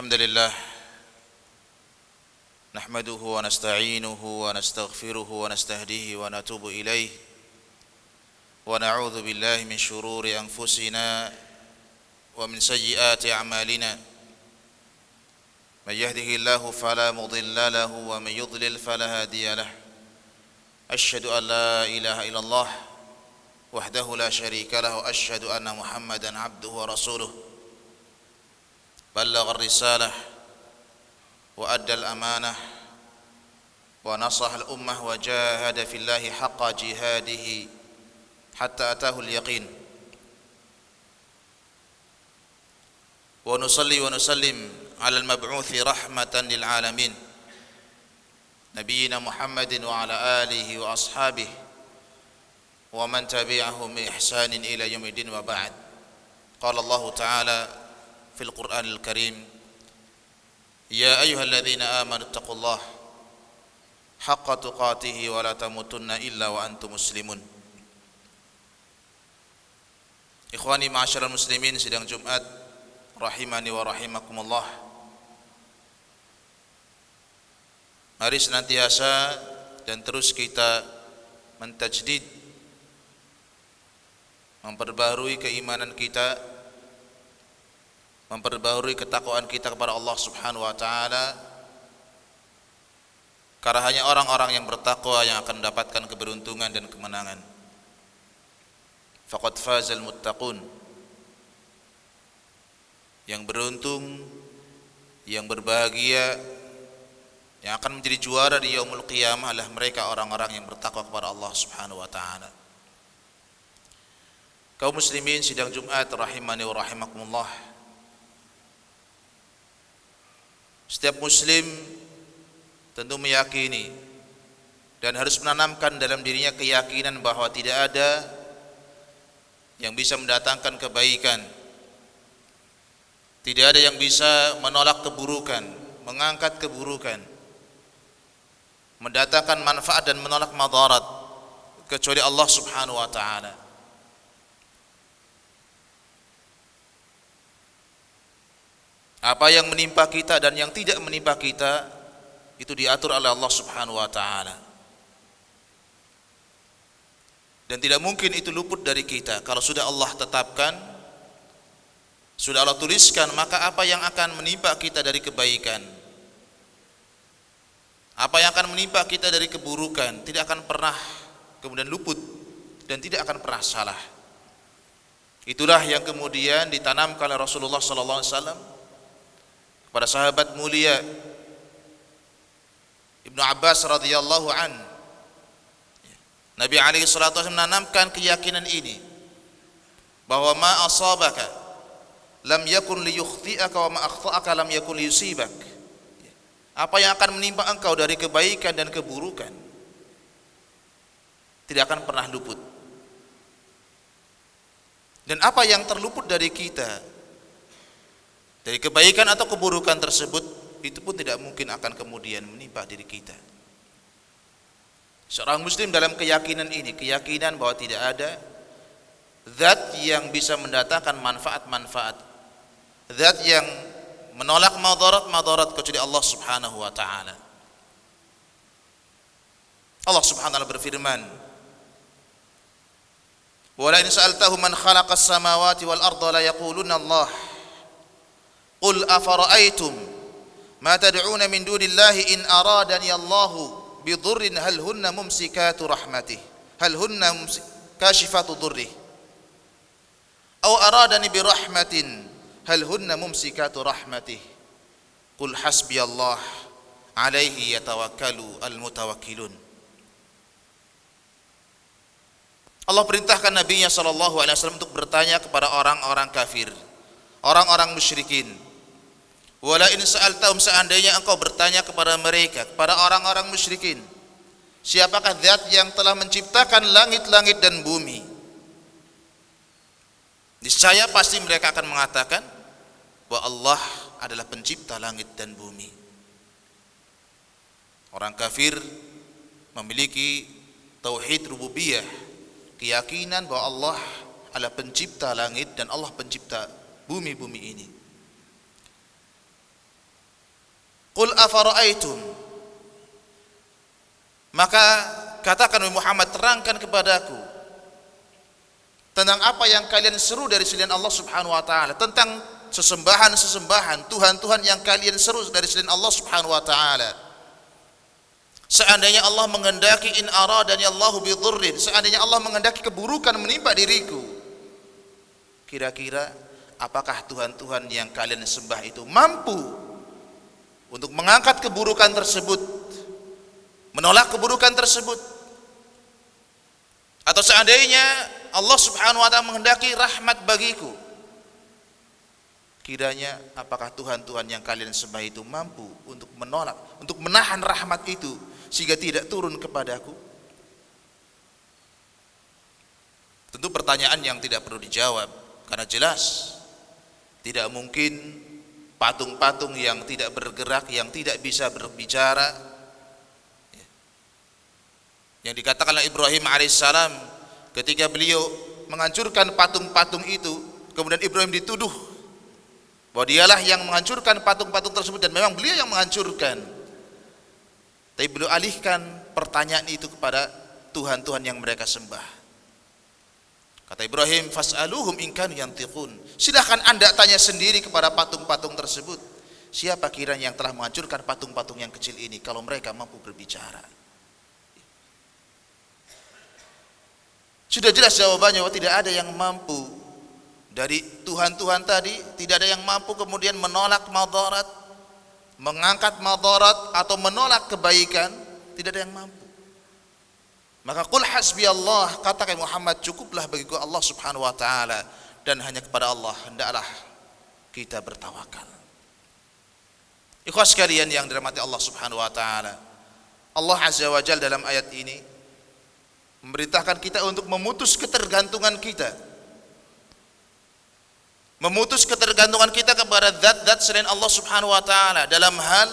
الحمد لله نحمده ونستعينه ونستغفره ونستهديه ونتوب إليه ونعوذ بالله من شرور أنفسنا ومن سيئات أعمالنا من يهده الله فلا مضل له ومن يضلل فلا هادي له أشهد أن لا إله إلا الله وحده لا شريك له وأشهد أن محمدا عبده ورسوله بلغ الرسالة وأدى الأمانة ونصح الأمة وجاهد في الله حق جهاده حتى أتاه اليقين ونصلي ونسلم على المبعوث رحمة للعالمين نبينا محمد وعلى آله وأصحابه ومن تبعهم بإحسان إلى يوم الدين وبعد قال الله تعالى في القرآن الكريم يا أيها الذين آمنوا اتقوا الله حق تقاته ولا تموتن إلا وأنتم مسلمون. Ikhwani ma'asyiral muslimin, sidang Jumat rahimani wa rahimakumullah. Mari senantiasa dan terus kita mentajdid, memperbaharui keimanan kita, memperbaharui ketakwaan kita kepada Allah Subhanahu wa taala. Karena hanya orang-orang yang bertakwa yang akan mendapatkan keberuntungan dan kemenangan. Faqad fazal muttaqun. Yang beruntung, yang berbahagia, yang akan menjadi juara di yaumul qiyamah adalah mereka orang-orang yang bertakwa kepada Allah Subhanahu wa taala. Kaum muslimin sidang Jumat rahimani wa rahimakumullah. Setiap muslim tentu meyakini dan harus menanamkan dalam dirinya keyakinan bahwa tidak ada yang bisa mendatangkan kebaikan, tidak ada yang bisa menolak keburukan, mengangkat keburukan, mendatangkan manfaat dan menolak madarat kecuali Allah Subhanahu wa taala. Apa yang menimpa kita dan yang tidak menimpa kita itu diatur oleh Allah Subhanahu wa taala. Dan tidak mungkin itu luput dari kita. Kalau sudah Allah tetapkan, sudah Allah tuliskan, maka apa yang akan menimpa kita dari kebaikan, apa yang akan menimpa kita dari keburukan, tidak akan pernah kemudian luput dan tidak akan pernah salah. Itulah yang kemudian ditanamkan oleh Rasulullah sallallahu alaihi wasallam kepada sahabat mulia Ibnu Abbas radhiyallahu an. Nabi alaihi salatu wasallam menanamkan keyakinan ini bahwa ma asabaka lam yakun liyukhti'aka wa ma akhta'aka lam yakun liyusibak. Apa yang akan menimpa engkau dari kebaikan dan keburukan tidak akan pernah luput. Dan apa yang terluput dari kita dari kebaikan atau keburukan tersebut itu pun tidak mungkin akan kemudian menimpa diri kita. Seorang muslim dalam keyakinan ini, keyakinan bahwa tidak ada zat yang bisa mendatangkan manfaat-manfaat, zat yang menolak madarat-madarat kecuali Allah Subhanahu wa taala. Allah Subhanahu wa taala berfirman, "Wa la in sa'altahum man khalaqas samawati wal arda la yaquluna Allah. Qul afara'aytum ma tad'una min dunillahi in aradani Allahu bidurrin hal hunna mumsikatu rahmatih hal hunna kashifatu durrih aw aradani birahmatin hal hunna mumsikatu rahmatih qul hasbiyallah alaihi yatawakkalu almutawakkilun." Allah perintahkan Nabi-Nya sallallahu alaihi wasallam untuk bertanya kepada orang-orang kafir, orang-orang musyrikin. Wala in sa'altahum, seandainya engkau bertanya kepada mereka, kepada orang-orang musyrikin, siapakah zat yang telah menciptakan langit-langit dan bumi? Niscaya pasti mereka akan mengatakan bahwa Allah adalah pencipta langit dan bumi. Orang kafir memiliki tauhid rububiyah, keyakinan bahwa Allah adalah pencipta langit dan Allah pencipta bumi-bumi ini. Qul afara'aitum, maka katakan Muhammad, terangkan kepadaku tentang apa yang kalian seru dari selain Allah Subhanahu wa taala, tentang sesembahan-sesembahan, Tuhan-Tuhan yang kalian seru dari selain Allah Subhanahu wa taala. Seandainya Allah menghendaki, in aradani Allahu bi dhurrin, seandainya Allah menghendaki keburukan menimpa diriku, kira-kira apakah Tuhan-Tuhan yang kalian sembah itu mampu untuk mengangkat keburukan tersebut, menolak keburukan tersebut? Atau seandainya Allah Subhanahu wa taala menghendaki rahmat bagiku, kiranya apakah Tuhan-Tuhan yang kalian sembah itu mampu untuk menolak, untuk menahan rahmat itu sehingga tidak turun kepadaku? Tentu pertanyaan yang tidak perlu dijawab, karena jelas tidak mungkin patung-patung yang tidak bergerak, yang tidak bisa berbicara, yang dikatakan oleh Ibrahim alaihissalam ketika beliau menghancurkan patung-patung itu, kemudian Ibrahim dituduh bahwa dialah yang menghancurkan patung-patung tersebut, dan memang beliau yang menghancurkan. Tapi beliau alihkan pertanyaan itu kepada Tuhan-Tuhan yang mereka sembah. Kata Ibrahim, fas'aluhum in kanu yantiqun, silakan Anda tanya sendiri kepada patung-patung tersebut, siapa kiranya yang telah menghancurkan patung-patung yang kecil ini kalau mereka mampu berbicara. Sudah jelas jawabannya bahwa tidak ada yang mampu dari Tuhan-Tuhan tadi, tidak ada yang mampu kemudian menolak madarat, mengangkat madarat atau menolak kebaikan, tidak ada yang mampu. Maka qul hasbiyallah, katakan Muhammad, cukuplah bagiku Allah Subhanahu wa taala, dan hanya kepada Allah hendaklah kita bertawakal. Ikhwas sekalian yang dirahmati Allah Subhanahu wa taala, Allah Azza wa Jalla dalam ayat ini memerintahkan kita untuk memutus ketergantungan kita, memutus ketergantungan kita kepada zat-zat selain Allah Subhanahu wa taala dalam hal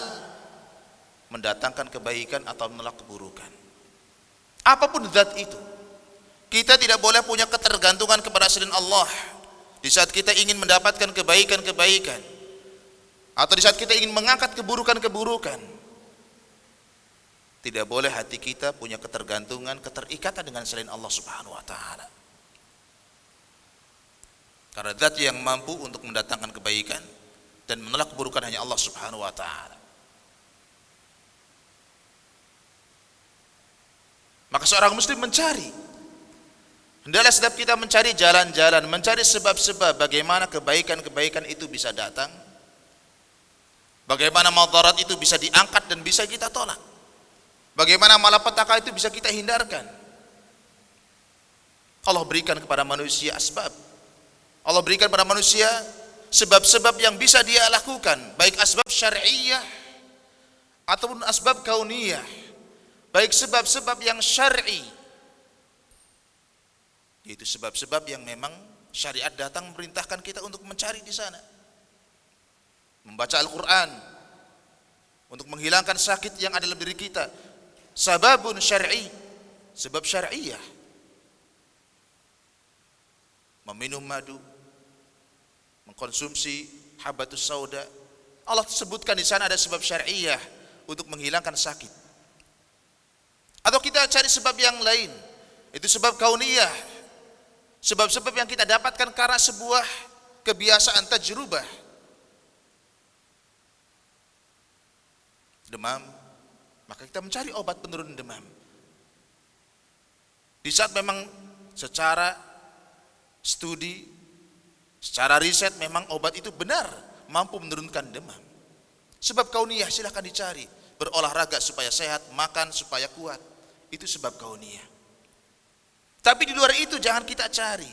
mendatangkan kebaikan atau menolak keburukan. Apapun zat itu, kita tidak boleh punya ketergantungan kepada selain Allah di saat kita ingin mendapatkan kebaikan-kebaikan atau di saat kita ingin mengangkat keburukan-keburukan. Tidak boleh hati kita punya ketergantungan, keterikatan dengan selain Allah Subhanahu wa taala. Karena zat yang mampu untuk mendatangkan kebaikan dan menolak keburukan hanya Allah Subhanahu wa taala. Maka seorang muslim mencari, hendaklah setiap kita mencari jalan-jalan, mencari sebab-sebab bagaimana kebaikan-kebaikan itu bisa datang, bagaimana madarat itu bisa diangkat dan bisa kita tolak, bagaimana malapetaka itu bisa kita hindarkan. Allah berikan kepada manusia asbab, Allah berikan kepada manusia sebab-sebab yang bisa dia lakukan, baik asbab syar'iyyah ataupun asbab kauniyah, baik sebab-sebab yang syar'i, yaitu sebab-sebab yang memang syariat datang memerintahkan kita untuk mencari di sana. Membaca Al-Quran untuk menghilangkan sakit yang ada dalam diri kita, sababun syar'i, sebab syar'iyah. Meminum madu, mengkonsumsi habatus sauda, Allah sebutkan di sana ada sebab syar'iyah untuk menghilangkan sakit. Atau kita cari sebab yang lain, itu sebab kauniyah, sebab-sebab yang kita dapatkan karena sebuah kebiasaan tajrubah. Demam, maka kita mencari obat penurun demam. Di saat memang secara studi, secara riset memang obat itu benar mampu menurunkan demam. Sebab kauniyah silahkan dicari, berolahraga supaya sehat, makan supaya kuat, itu sebab kauniyah. Tapi di luar itu jangan kita cari.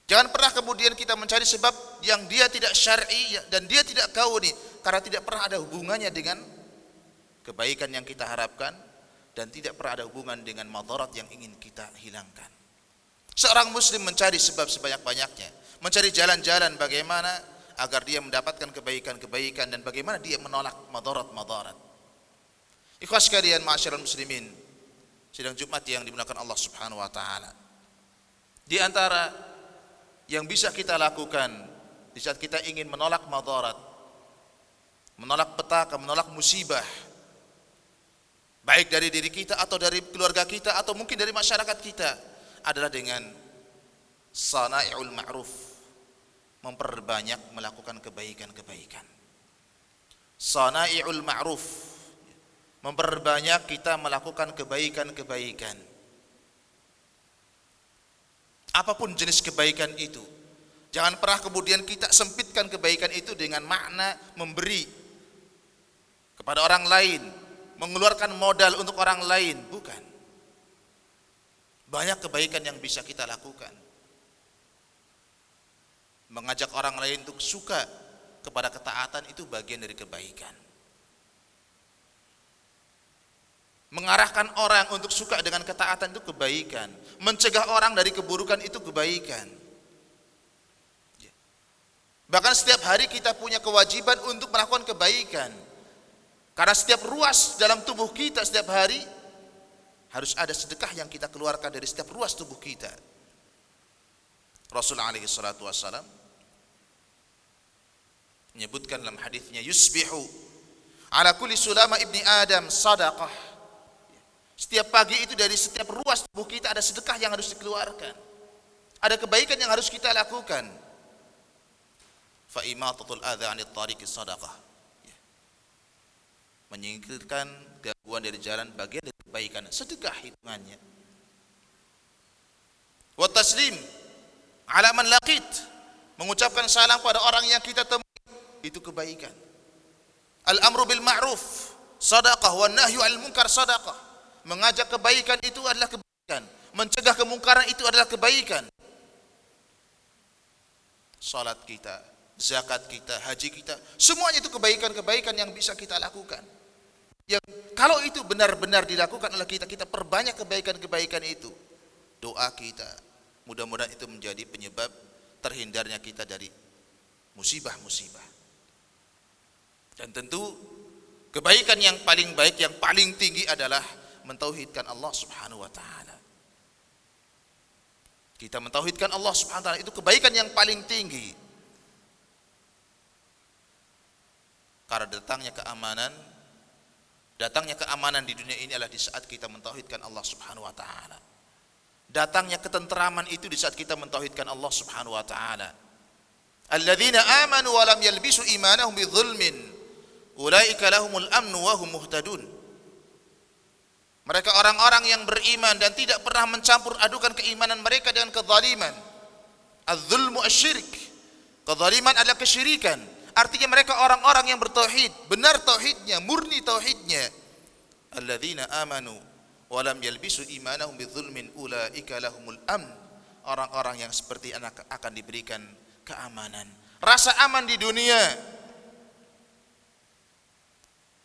Jangan pernah kemudian kita mencari sebab yang dia tidak syar'i dan dia tidak kauni, karena tidak pernah ada hubungannya dengan kebaikan yang kita harapkan dan tidak pernah ada hubungan dengan madarat yang ingin kita hilangkan. Seorang muslim mencari sebab sebanyak-banyaknya, mencari jalan-jalan bagaimana agar dia mendapatkan kebaikan-kebaikan dan bagaimana dia menolak madarat-madarat. Ikhwas sekalian, ma'asyiral muslimin, sidang Jumat yang dimuliakan Allah Subhanahu wa taala, di antara yang bisa kita lakukan di saat kita ingin menolak madarat, menolak petaka, menolak musibah, baik dari diri kita atau dari keluarga kita atau mungkin dari masyarakat kita, adalah dengan sana'iul ma'ruf, memperbanyak melakukan kebaikan-kebaikan. Sana'iul ma'ruf, memperbanyak kita melakukan kebaikan-kebaikan. Apapun jenis kebaikan itu, jangan pernah kemudian kita sempitkan kebaikan itu dengan makna memberi kepada orang lain, mengeluarkan modal untuk orang lain, bukan. Banyak kebaikan yang bisa kita lakukan. Mengajak orang lain untuk suka kepada ketaatan itu bagian dari kebaikan. Mengarahkan orang untuk suka dengan ketaatan itu kebaikan. Mencegah orang dari keburukan itu kebaikan. Bahkan setiap hari kita punya kewajiban untuk melakukan kebaikan. Karena setiap ruas dalam tubuh kita setiap hari harus ada sedekah yang kita keluarkan dari setiap ruas tubuh kita. Rasul alaihi salatu wassalam menyebutkan dalam hadisnya, yusbihu ala kulli sulama ibni Adam sadaqah. Setiap pagi itu dari setiap ruas tubuh kita ada sedekah yang harus dikeluarkan. Ada kebaikan yang harus kita lakukan. Fa imatatul adza 'anit tariqis sadaqah. Menyingkirkan gangguan dari jalan bagian dari kebaikan, sedekah hitungannya. Wa taslim ala man laqit, mengucapkan salam pada orang yang kita temui, itu kebaikan. Al amru bil ma'ruf sadaqah, wan nahyu 'anil munkar sadaqah. Mengajak kebaikan itu adalah kebaikan, mencegah kemungkaran itu adalah kebaikan. Salat kita, zakat kita, haji kita, semuanya itu kebaikan-kebaikan yang bisa kita lakukan. Yang kalau itu benar-benar dilakukan oleh kita, kita perbanyak kebaikan-kebaikan itu. Doa kita, mudah-mudahan itu menjadi penyebab terhindarnya kita dari musibah-musibah. Dan tentu kebaikan yang paling baik, yang paling tinggi adalah mentauhidkan Allah Subhanahu wa taala. Kita mentauhidkan Allah Subhanahu wa taala itu kebaikan yang paling tinggi. Karena datangnya keamanan di dunia ini adalah di saat kita mentauhidkan Allah Subhanahu wa taala. Datangnya ketenteraman itu di saat kita mentauhidkan Allah Subhanahu wa taala. Alladzina amanu wa lam yalbisu imanahum bidzulmin ulaika lahumul amnu wa hum muhtadun. Mereka orang-orang yang beriman dan tidak pernah mencampur adukan keimanan mereka dengan kezaliman. Az-zulmu asy-syirik. Kezaliman adalah kesyirikan. Artinya mereka orang-orang yang bertauhid, benar tauhidnya, murni tauhidnya. Alladzina amanu wa lam yalbisu imanahum bidzulmin ulaika lahumul amn. Orang-orang yang seperti anak akan diberikan keamanan, rasa aman di dunia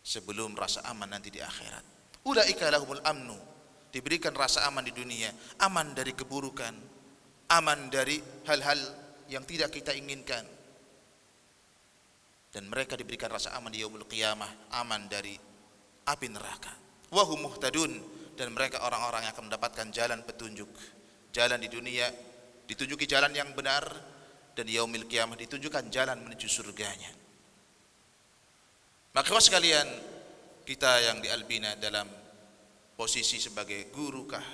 sebelum rasa aman nanti di akhirat. Ulaika lahumul amnu, diberikan rasa aman di dunia, aman dari keburukan, aman dari hal-hal yang tidak kita inginkan. Dan mereka diberikan rasa aman di yaumul qiyamah, aman dari api neraka. Wa hum muhtadun, dan mereka orang-orang yang akan mendapatkan jalan petunjuk. Jalan di dunia ditunjuki jalan yang benar, dan di yaumil qiyamah ditunjukkan jalan menuju surganya. Maka sekalian, kita yang di Albina dalam posisi sebagai guru kah,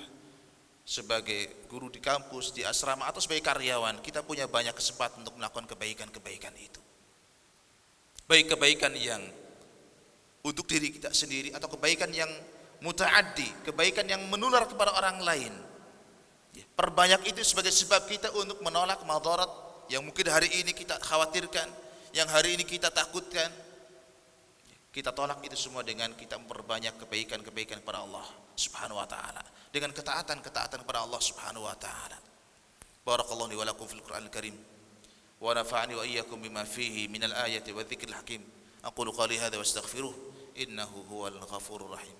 sebagai guru di kampus, di asrama, atau sebagai karyawan, kita punya banyak kesempatan untuk melakukan kebaikan-kebaikan itu. Baik kebaikan yang untuk diri kita sendiri atau kebaikan yang muta'addi, kebaikan yang menular kepada orang lain. Perbanyak itu sebagai sebab kita untuk menolak madarat yang mungkin hari ini kita khawatirkan, yang hari ini kita takutkan. Kita tolak itu semua dengan kita memperbanyak kebaikan-kebaikan kepada Allah Subhanahu wa taala, dengan ketaatan-ketaatan kepada Allah Subhanahu wa taala. Barakallahu li wa lakum fil Qur'anil Karim wa nafa'ani wa iyyakum bima fihi minal ayati wa dzikril hakim. Aqulu qali hadza wa astaghfiruh innahu huwal ghafurur rahim.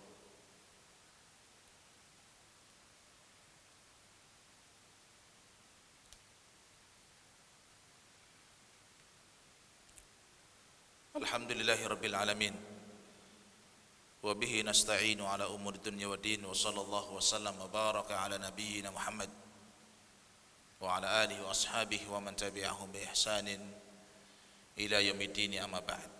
Alhamdulillahi rabbil alamin wa bihi nasta'inu ala umuri dunya wa din wa sallallahu wa sallam wa baraka ala nabiyyina Muhammad wa ala alihi wa ashabihi wa man tabi'ahum bi ihsanin ila yaumiddin, amma ba'd.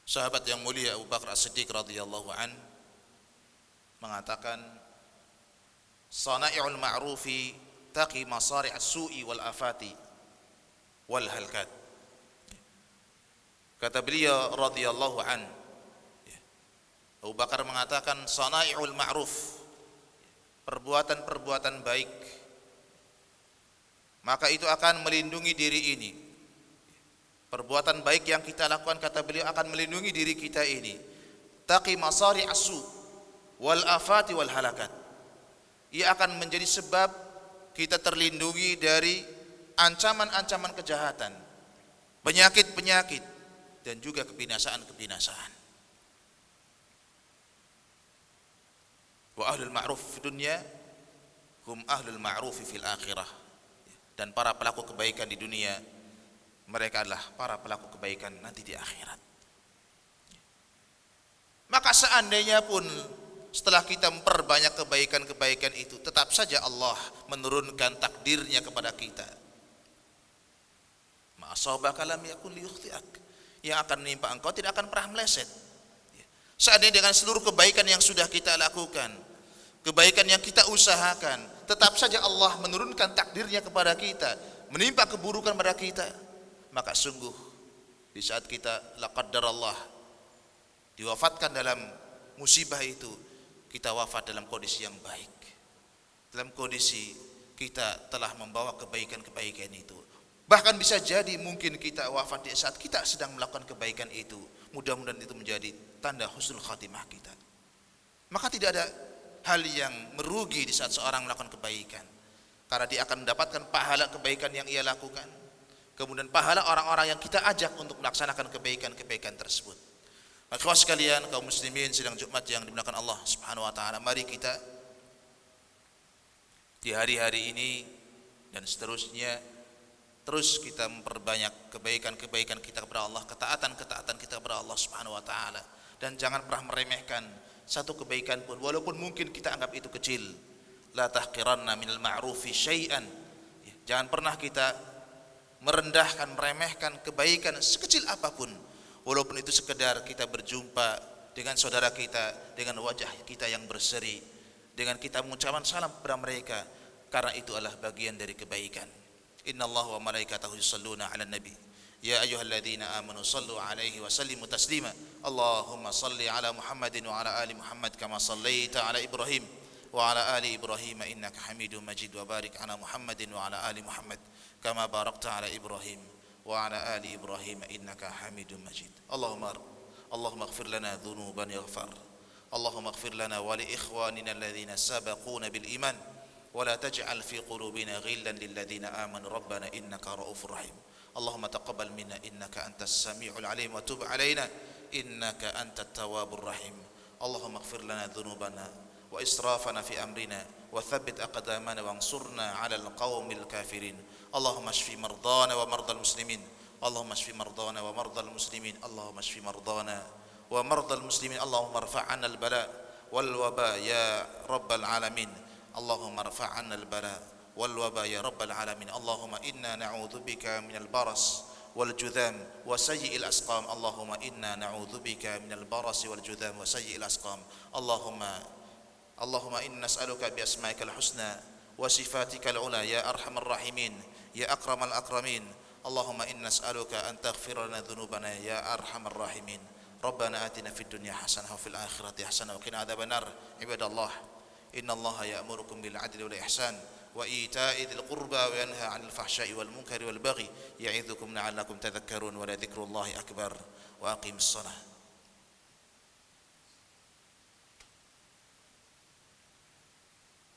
Sahabat yang mulia Abu Bakar As-Siddiq radhiyallahu an mengatakan, "Sana'i'ul ma'rufi taqi masari'as su'i wal afati wal halkat." Kata beliau radhiyallahu an, Abu Bakar mengatakan, "Sana'i'ul ma'ruf," perbuatan-perbuatan baik, maka itu akan melindungi diri ini. Perbuatan baik yang kita lakukan, kata beliau, akan melindungi diri kita ini. Taqi masari asu wal afati wal halakat. Ia akan menjadi sebab kita terlindungi dari ancaman-ancaman kejahatan, penyakit-penyakit, dan juga kebinasaan-kebinasaan. Wa ahlul ma'ruf fi dunya hum ahlul ma'ruf fil akhirah. Dan para pelaku kebaikan di dunia, mereka adalah para pelaku kebaikan nanti di akhirat. Maka seandainya pun setelah kita memperbanyak kebaikan-kebaikan itu, tetap saja Allah menurunkan takdirnya kepada kita. Ma asabaka lam yakun liyukhti'ak. Yang akan menimpa engkau tidak akan pernah meleset. Seandainya dengan seluruh kebaikan yang sudah kita lakukan, kebaikan yang kita usahakan, tetap saja Allah menurunkan takdirnya kepada kita, menimpa keburukan pada kita, maka sungguh di saat kita la qaddarallah diwafatkan dalam musibah itu, kita wafat dalam kondisi yang baik, dalam kondisi kita telah membawa kebaikan-kebaikan itu. Bahkan bisa jadi mungkin kita wafat di saat kita sedang melakukan kebaikan itu. Mudah-mudahan itu menjadi tanda husnul khatimah kita. Maka tidak ada hal yang merugi di saat seorang melakukan kebaikan, karena dia akan mendapatkan pahala kebaikan yang ia lakukan, kemudian pahala orang-orang yang kita ajak untuk melaksanakan kebaikan-kebaikan tersebut. Maka sekalian, kaum muslimin sidang Jumat yang dimuliakan Allah Subhanahu wa taala, mari kita di hari-hari ini dan seterusnya terus kita memperbanyak kebaikan-kebaikan kita kepada Allah, ketaatan-ketaatan kita kepada Allah Subhanahu wa taala, dan jangan pernah meremehkan satu kebaikan pun walaupun mungkin kita anggap itu kecil. La tahqiranna minal ma'rufi syai'an. Jangan pernah kita merendahkan, meremehkan kebaikan sekecil apapun, walaupun itu sekedar kita berjumpa dengan saudara kita dengan wajah kita yang berseri, dengan kita mengucapkan salam kepada mereka, karena itu adalah bagian dari kebaikan. Innallaha wa malaikatahu yusholluna 'alan nabi ya ayyuhalladzina amanu shallu 'alaihi wa sallimu taslima. Allahumma shalli 'ala Muhammadin wa 'ala ali Muhammad kama shallaita 'ala Ibrahim wa 'ala ali Ibrahim innaka Hamidum Majid, wa barik 'ala Muhammadin wa 'ala ali Muhammad kama barakta 'ala Ibrahim wa 'ala ali Ibrahim innaka Hamidum Majid. Allahumma ighfir lana dhunuban yaghfar. Allahumma ighfir lana wa li ikhwanina alladhina sabaquna bil iman ولا تجعل في قلوبنا غلا للذين آمنوا ربنا إنك رؤوف رحيم. اللهم تقبل منا إنك أنت السميع العليم وتب علينا إنك أنت التواب الرحيم. اللهم اغفر لنا ذنوبنا وإسرافنا في أمرنا وثبت أقدامنا وانصرنا على القوم الكافرين. اللهم اشف مرضانا ومرضى المسلمين. اللهم اشف مرضانا ومرضى المسلمين. اللهم اشف مرضانا ومرضى المسلمين. اللهم ارفع عنا البلاء والوباء يا رب العالمين. اللهم ارفع عنا البلاء والوباء يا رب العالمين. اللهم إنا نعوذ بك من البرص والجذام وسيء الأسقام. اللهم إنا نعوذ بك من البرص والجذام وسيء الأسقام. اللهم إنا نسألك بأسمائك الحسنى وصفاتك العلى يا أرحم الراحمين يا أكرم الأكرمين. اللهم إنا نسألك أن تغفر لنا ذنوبنا يا أرحم الراحمين. ربنا آتنا في الدنيا حسنة وفي الآخرة حسنة وقنا عذاب النار. عباد الله، إن الله يأمركم بالعدل والإحسان وإيتاء ذي القربى وينهى عن الفحشاء والمنكر والبغي يعظكم لعلكم تذكرون ولذكر الله أكبر. وأقيموا الصلاة.